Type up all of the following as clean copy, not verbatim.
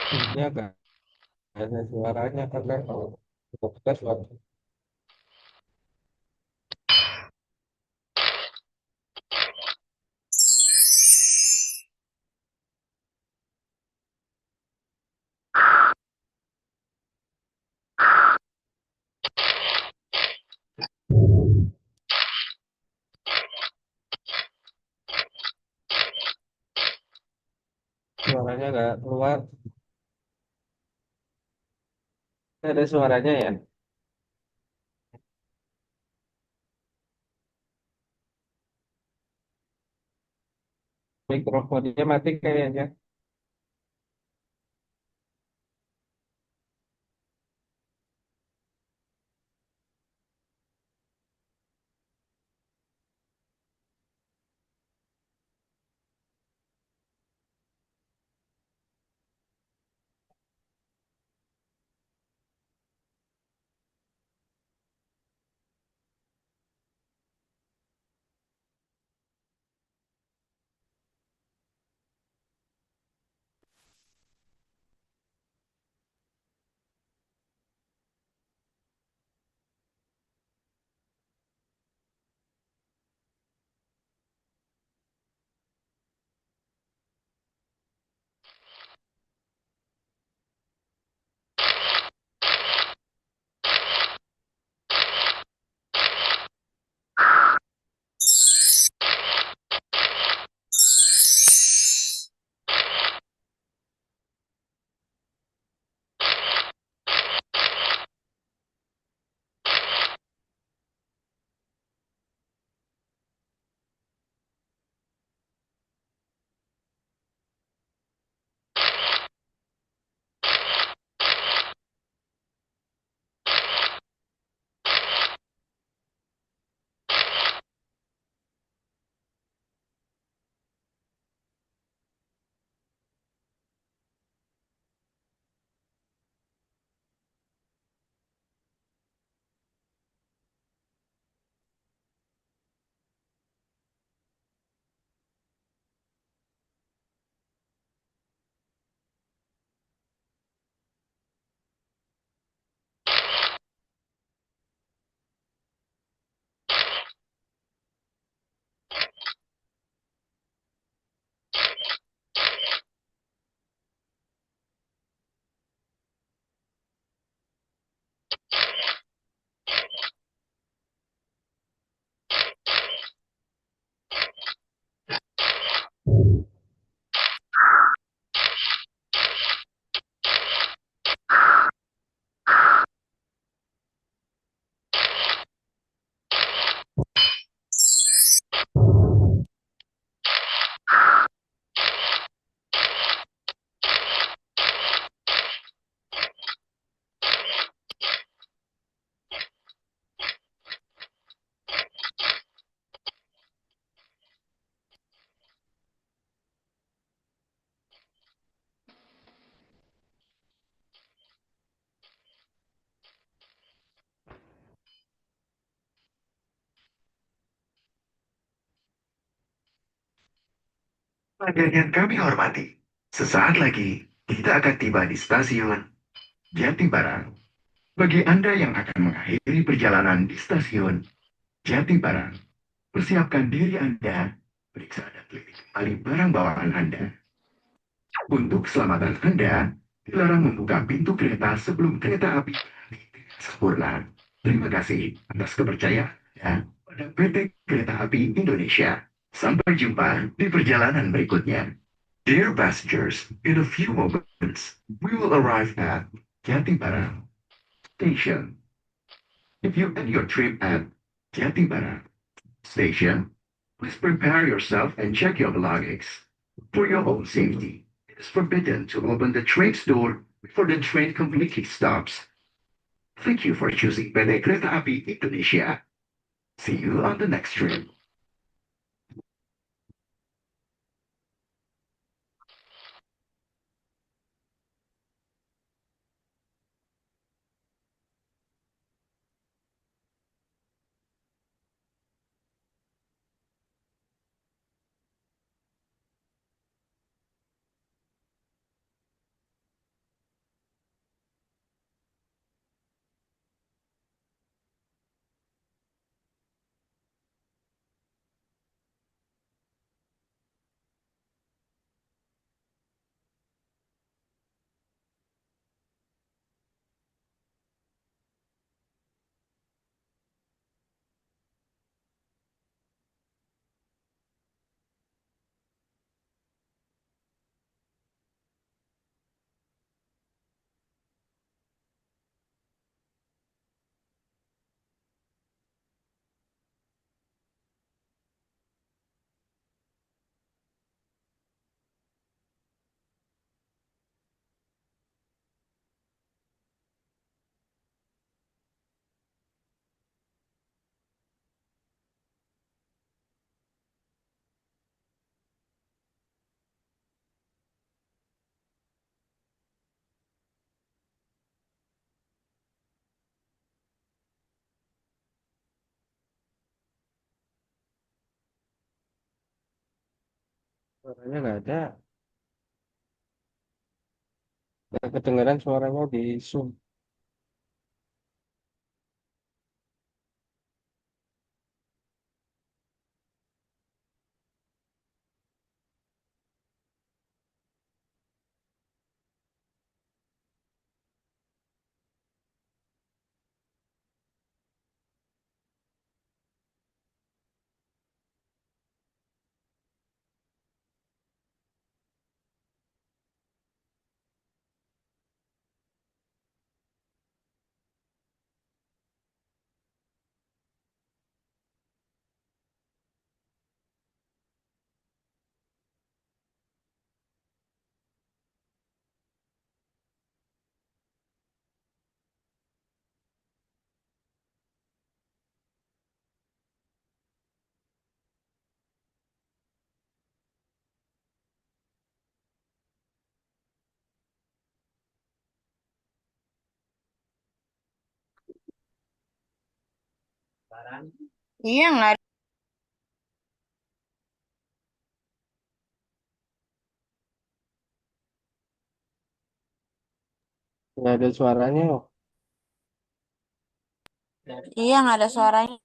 Ini agak ada suaranya karena kalau kita suara suaranya nggak keluar. Ada suaranya ya. Mikrofonnya mati kayaknya. Pelanggan yang kami hormati, sesaat lagi kita akan tiba di stasiun Jatibarang. Bagi Anda yang akan mengakhiri perjalanan di stasiun Jatibarang, persiapkan diri Anda, periksa dan teliti kembali barang bawaan Anda. Untuk keselamatan Anda, dilarang membuka pintu kereta sebelum kereta api berhenti dengan sempurna. Terima kasih atas kepercayaan Anda pada PT Kereta Api Indonesia. Sampai jumpa di perjalanan berikutnya. Dear passengers, in a few moments, we will arrive at Jatibarang Station. If you end your trip at Jatibarang Station, please prepare yourself and check your belongings. For your own safety, it is forbidden to open the train's door before the train completely stops. Thank you for choosing PT Kereta Api Indonesia. See you on the next trip. Suaranya nggak ada. Nggak kedengeran suaranya di Zoom. Iya, nggak ada. Nggak ada suaranya loh. Iya, nggak ada suaranya.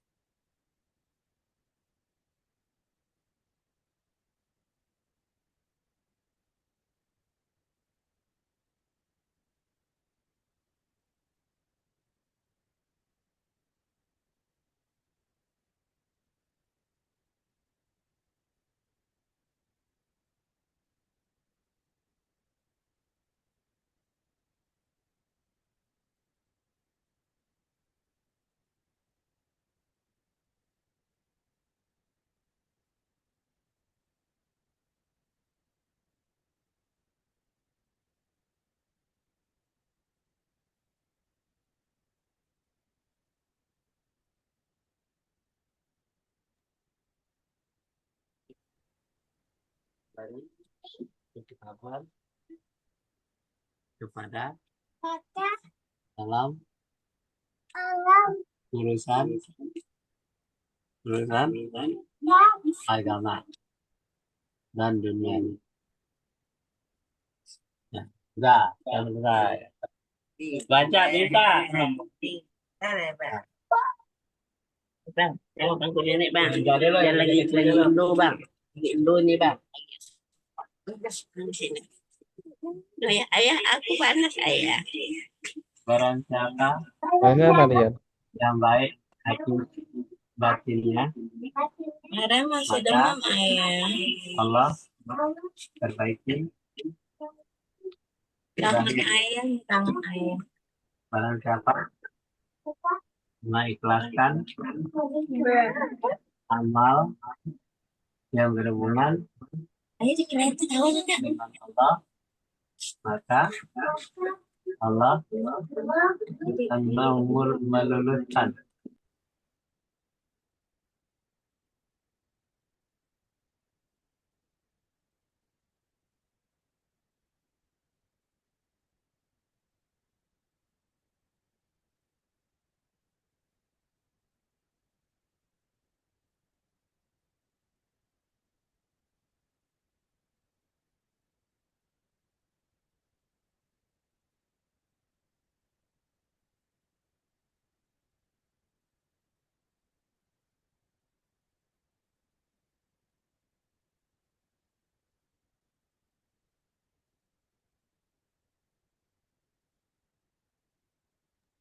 Dari kabar kepada dalam urusan urusan agama dan dunia ini. Ya, udah, selesai. Baca bisa. Bang, tengok bang nenek bang. Dia lagi Indo bang. Lagi Indo ini bang. Oh ya, ayah, aku panas ayah. Barang siapa Suaranya apa nih ya? yang baik hati batinnya, Ada masih maka demam ayah. Allah perbaiki. Tangan Dan ayah, tangan ayah. barang siapa mengikhlaskan amal yang berhubungan Ayah di kereta tahu nggak? dengan Allah, maka Allah akan meluluskan.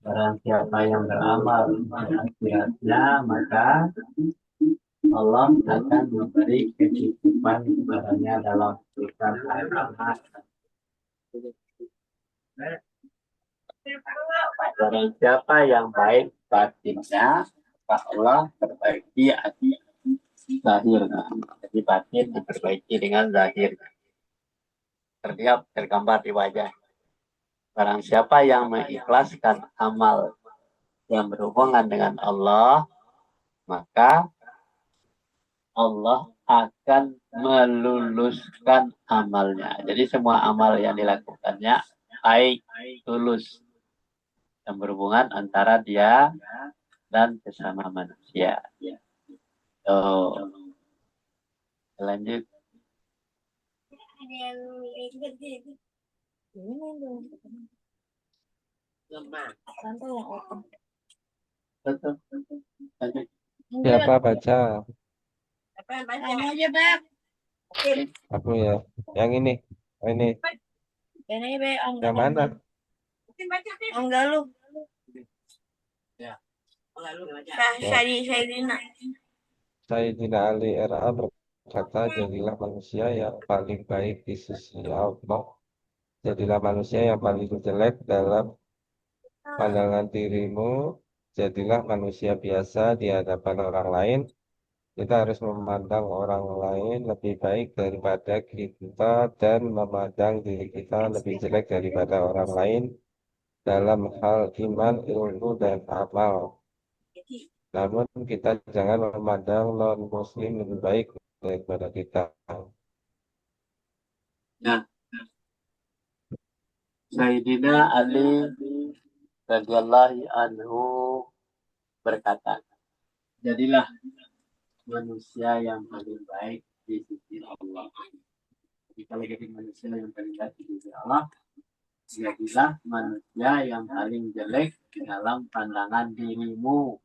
Barang siapa yang beramal akhiratnya, maka Allah akan memberi kecukupan kepadanya dalam urusan agama. Barang siapa yang baik batinnya, maka Allah perbaiki hati zahirnya. Jadi batin diperbaiki dengan zahir. Terlihat tergambar di wajah. Barang siapa yang mengikhlaskan amal yang berhubungan dengan Allah, maka Allah akan meluluskan amalnya. Jadi semua amal yang dilakukannya baik, tulus, yang berhubungan antara dia dan sesama manusia. Oh, lanjut. Ini dong. Lemah. Santai yang open. Betul. Lanjut. Siapa baca? Apa yang baca? Kamu aja, Beb. Aku ya. Yang ini. Oh, ini. Ini, Beb. Yang mana? Enggak lu. Ya. Lalu baca. Syahidina. Sayyidina Ali RA berkata, jadilah manusia yang paling baik di sisi Allah. Jadilah manusia yang paling jelek dalam pandangan dirimu. Jadilah manusia biasa di hadapan orang lain. Kita harus memandang orang lain lebih baik daripada kita dan memandang diri kita lebih jelek daripada orang lain dalam hal iman, ilmu, dan amal. Namun kita jangan memandang non-muslim lebih baik daripada kita. Nah, Sayyidina Ali radhiyallahu anhu berkata, jadilah manusia yang paling baik di sisi Allah. Jadi kalau jadi manusia yang paling baik di sisi Allah, jadilah manusia yang paling jelek di dalam pandangan dirimu.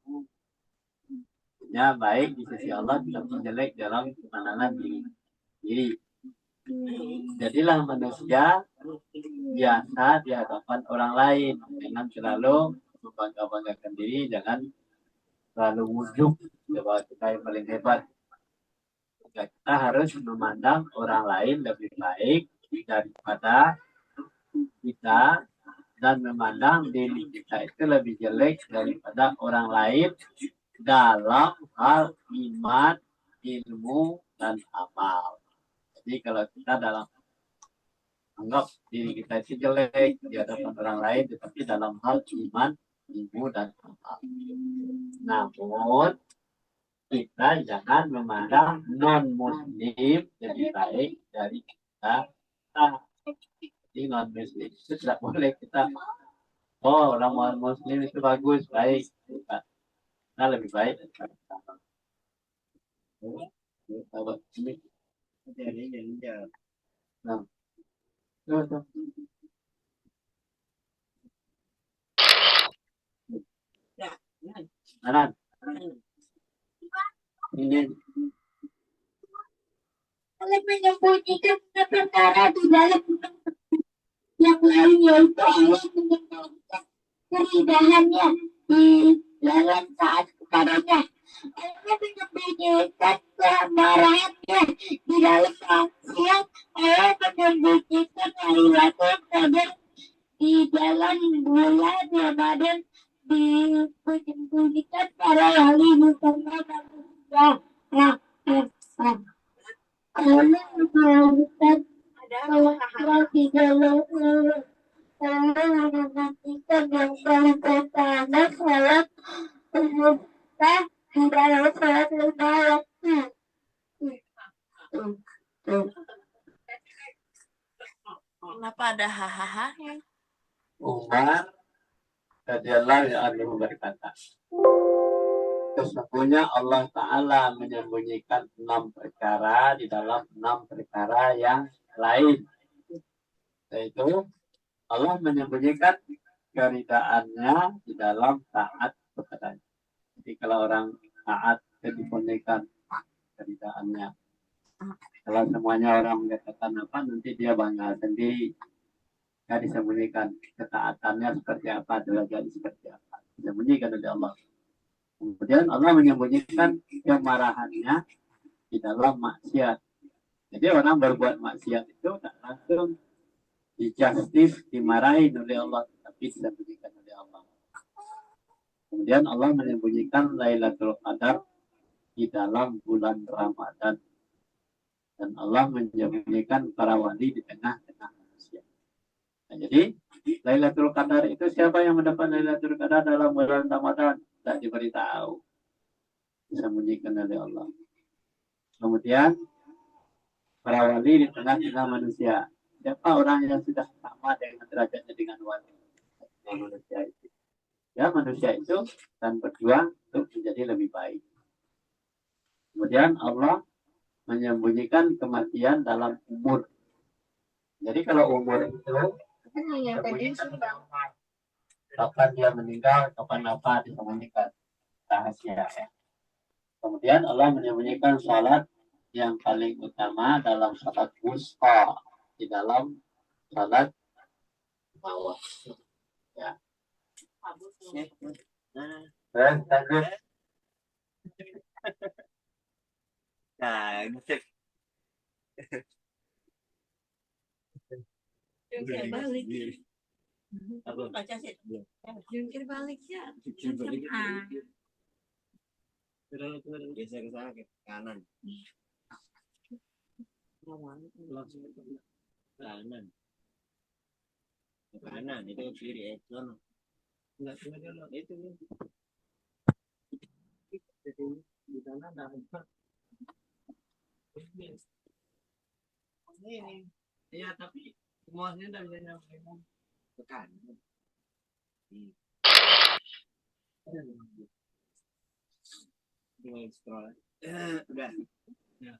Ya, baik di sisi Allah, tapi jelek dalam pandangan diri. Jadilah manusia biasa di hadapan orang lain. Jangan terlalu membangga-banggakan diri, jangan terlalu ujub bahwa kita yang paling hebat. Kita harus memandang orang lain lebih baik daripada kita dan memandang diri kita itu lebih jelek daripada orang lain dalam hal iman, ilmu, dan amal. Jadi kalau kita dalam anggap diri kita itu jelek di hadapan orang lain, tetapi dalam hal iman, ilmu, dan amal. Namun kita jangan memandang non-muslim lebih baik dari kita. Jadi non-muslim itu tidak boleh kita, oh orang muslim itu bagus, baik. Kita lebih baik daripada kita. Nah, tuh. Anan. Ini Allah menyembunyikan perkara di dalam yang lain, yaitu Allah menyembunyikan kerindahannya di dalam saat kepadanya. Allah menyembunyikan kemarahannya di dalam maksiat. Allah menyembunyikan Lailatul Qadar di dalam bulan Ramadan, disembunyikan para wali bersama manusia. Allah menyembunyikan Allah di dalam Allah menantikan yang paling pertama salat pemirsa di dalam salat lima waktu. Kenapa ada hahaha? Umar radhiyallahu anhu berkata, sesungguhnya Allah Ta'ala menyembunyikan 6 perkara di dalam 6 perkara yang lain. Yaitu Allah menyembunyikan keridaannya di dalam taat kepadanya. Jadi kalau orang taat, itu disembunyikan keridaannya. Kalau semuanya orang mengatakan apa, nanti dia bangga sendiri. Ya, disembunyikan ketaatannya seperti apa, derajat seperti apa. Disembunyikan oleh Allah. Kemudian Allah menyembunyikan kemarahannya di dalam maksiat. Jadi orang berbuat maksiat itu tak langsung dijustis, dimarahi oleh Allah, tapi disembunyikan oleh Allah. Kemudian Allah menyembunyikan Lailatul Qadar di dalam bulan Ramadan. Dan Allah menyembunyikan para wali di tengah-tengah manusia. Nah, jadi Lailatul Qadar itu siapa yang mendapat Lailatul Qadar dalam bulan Ramadan? Tidak diberitahu, disembunyikan oleh Allah. Kemudian para wali di tengah-tengah manusia. Siapa orang yang sudah sama dengan derajatnya dengan wali? Manusia itu. Ya, manusia itu dan berjuang untuk menjadi lebih baik. Kemudian Allah menyembunyikan kematian dalam umur. Jadi kalau umur itu yang tadi kapan dia meninggal, kapan apa disembunyikan rahasia ya. Kemudian Allah menyembunyikan salat yang paling utama dalam salat wusta, di dalam salat bawah ya. Dan lanjut. Nah, jungkir balik. Baca sih. Jungkir balik ya. Geser ke sana ke kanan. Langsung ke kanan. Ke kanan itu ke kiri sana. Enggak dulu itu. Jadi di sana ada apa? Ini. Iya, tapi semuanya udah bisa nyampe ke kanan. Scroll. Udah. Ya.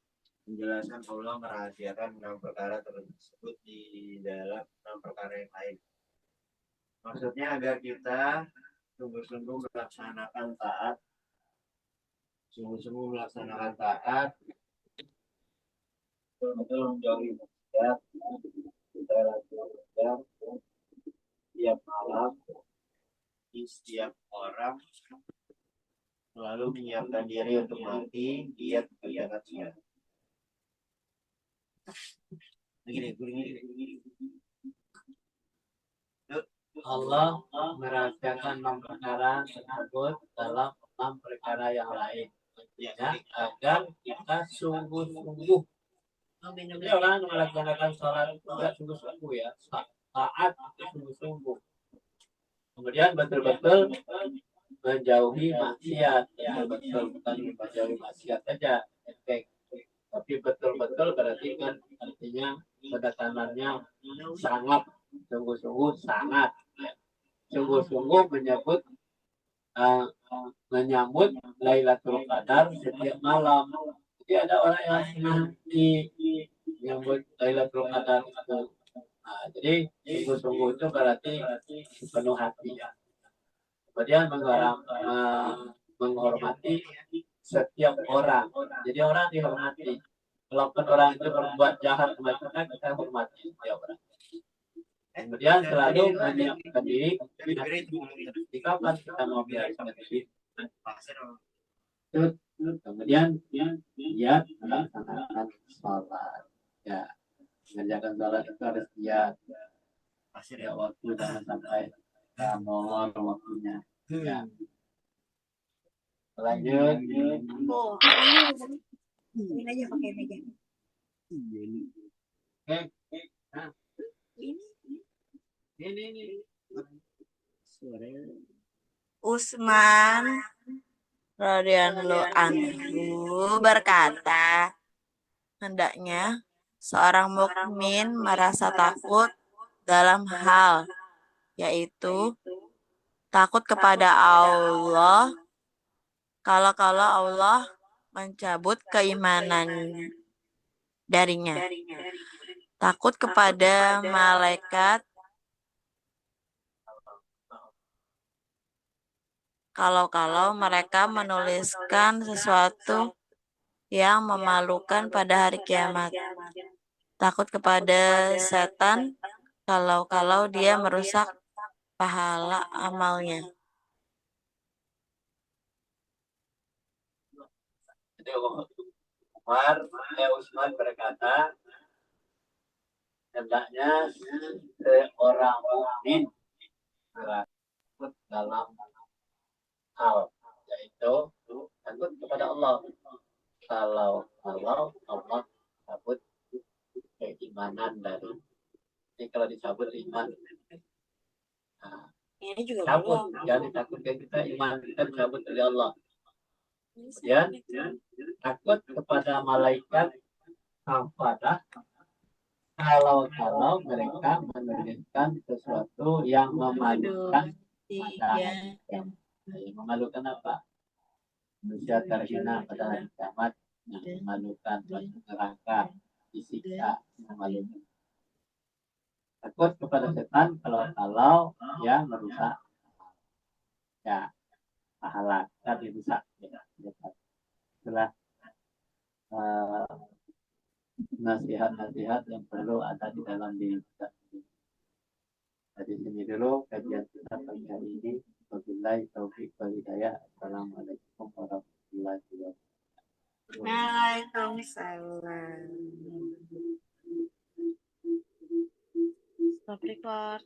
Penjelasan Allah merahasiakan 6 perkara tersebut di dalam 6 perkara yang lain. Maksudnya agar kita sungguh-sungguh melaksanakan taat, betul-betul menjauhi maksiat, kita belajar setiap malam di setiap orang, selalu menyiapkan diri untuk mati, giat mengerjakan siap. Allah merahasiakan 6 perkara tersebut dalam 6 perkara yang lain. Ya, agar kita sungguh-sungguh. Jadi orang melaksanakan sholat itu tidak sungguh-sungguh ya, taat itu sungguh-sungguh. Kemudian betul-betul menjauhi maksiat, ya betul bukan menjauhi maksiat saja, tapi betul-betul berarti kan artinya penekatannya sangat sungguh-sungguh sangat, ya. Sungguh-sungguh menyambut Lailatul Qadar setiap malam. Jadi ada orang yang senang menyambut Lailatul Qadar itu. Nah, jadi sungguh-sungguh itu berarti penuh hati ya. Kemudian menghormati setiap orang. Jadi orang dihormati. Walaupun orang itu berbuat jahat sama kita hormati setiap orang. Kemudian selalu menyiapkan diri ketika kita mau biasa diri. Kemudian giat melaksanakan sholat. Ya, mengerjakan sholat itu harus giat. Ya, waktu jangan sampai molor waktunya. Ya. Lanjut. Oh, ini aja pakai meja. Oke. Nah. Ini. Utsman radhiyallahu anhu berkata, hendaknya seorang mukmin merasa takut dalam hal, yaitu takut kepada Allah kalau Allah mencabut keimanan darinya, takut kepada malaikat kalau mereka menuliskan sesuatu yang memalukan pada hari kiamat, takut kepada setan kalau dia merusak pahala amalnya. Jadi Utsman berkata, hendaknya seorang mukmin takut dalam hal, yaitu takut kepada Allah. Kalau Allah cabut keimanan dari ini, kalau dicabut iman, nah, Ini juga cabut, jangan takut kita iman kita dicabut dari Allah. Kemudian takut kepada malaikat kepada kalau mereka menuliskan sesuatu yang memalukan. Memalukan apa? Manusia terhina pada hari kiamat, memalukan, neraka, disiksa, memalukan. Takut kepada setan kalau ya merusak ya pahala kan dirusak ya. Itulah nasihat-nasihat yang perlu ada di dalam diri kita. Dari sini dulu kajian kita pagi hari ini. Wabillahi taufiq wal hidayah. Assalamualaikum warahmatullahi wabarakatuh. Waalaikumsalam. Stop record.